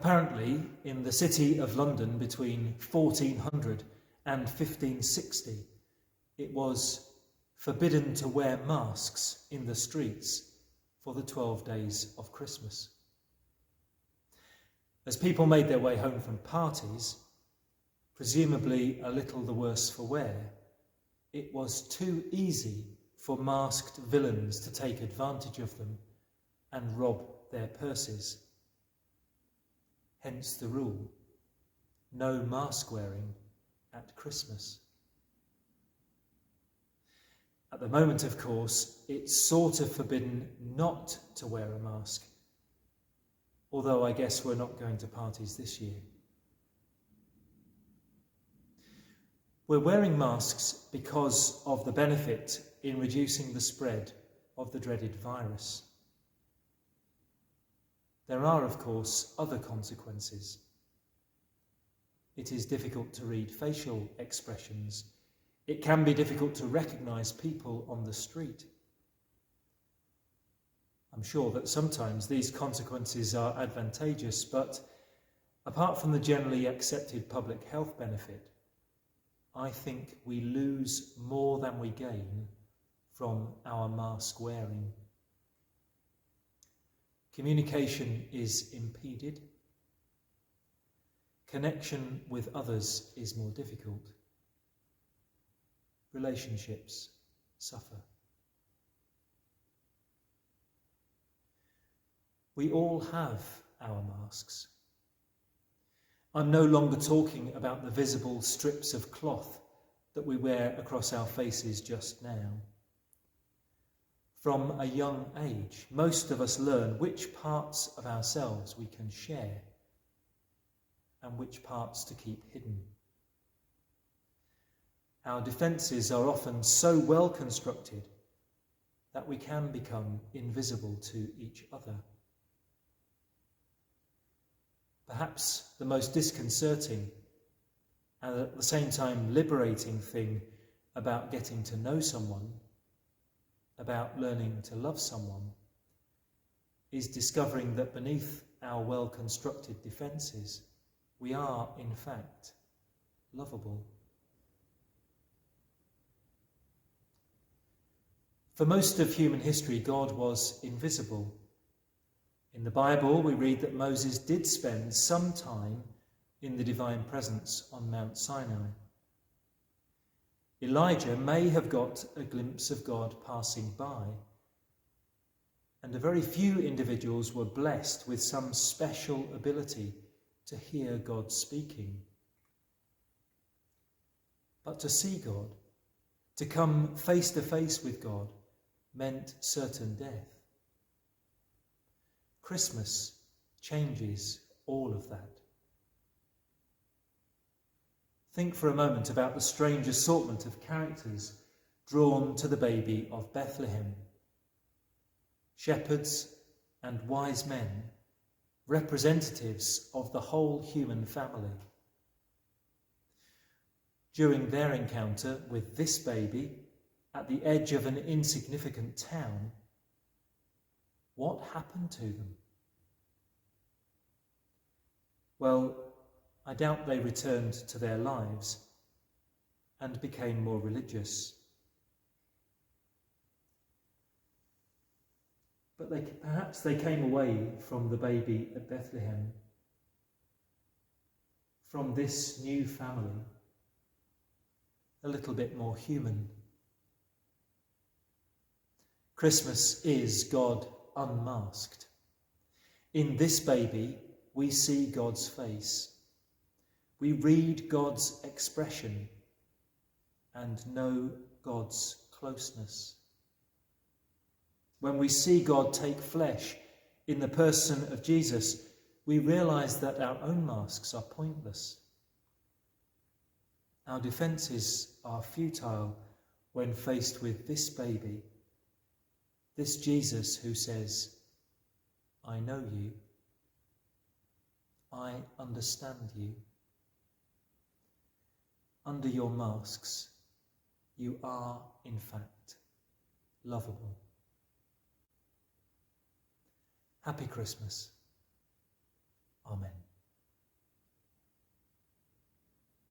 Apparently, in the city of London between 1400 and 1560, it was forbidden to wear masks in the streets for the 12 days of Christmas. As people made their way home from parties, presumably a little the worse for wear, it was too easy for masked villains to take advantage of them and rob their purses. Hence the rule, no mask wearing at Christmas. At the moment, of course, it's sort of forbidden not to wear a mask, although I guess we're not going to parties this year. We're wearing masks because of the benefit in reducing the spread of the dreaded virus. There are, of course, other consequences. It is difficult to read facial expressions. It can be difficult to recognise people on the street. I'm sure that sometimes these consequences are advantageous, but apart from the generally accepted public health benefit, I think we lose more than we gain from our mask wearing. Communication is impeded. Connection with others is more difficult. Relationships suffer. We all have our masks. I'm no longer talking about the visible strips of cloth that we wear across our faces just now. From a young age, most of us learn which parts of ourselves we can share and which parts to keep hidden. Our defences are often so well constructed that we can become invisible to each other. Perhaps the most disconcerting and at the same time liberating thing about getting to know someone, about learning to love someone, is discovering that beneath our well-constructed defences, we are, in fact, lovable. For most of human history, God was invisible. In the Bible, we read that Moses did spend some time in the divine presence on Mount Sinai. Elijah may have got a glimpse of God passing by, and a very few individuals were blessed with some special ability to hear God speaking. But to see God, to come face to face with God, meant certain death. Christmas changes all of that. Think for a moment about the strange assortment of characters drawn to the baby of Bethlehem. Shepherds and wise men, representatives of the whole human family. During their encounter with this baby at the edge of an insignificant town, what happened to them? Well, I doubt they returned to their lives and became more religious. But perhaps they came away from the baby at Bethlehem, from this new family, a little bit more human. Christmas is God unmasked. In this baby, we see God's face. We read God's expression and know God's closeness. When we see God take flesh in the person of Jesus, we realise that our own masks are pointless. Our defences are futile when faced with this baby, this Jesus who says, I know you, I understand you. Under your masks, you are, in fact, lovable. Happy Christmas. Amen.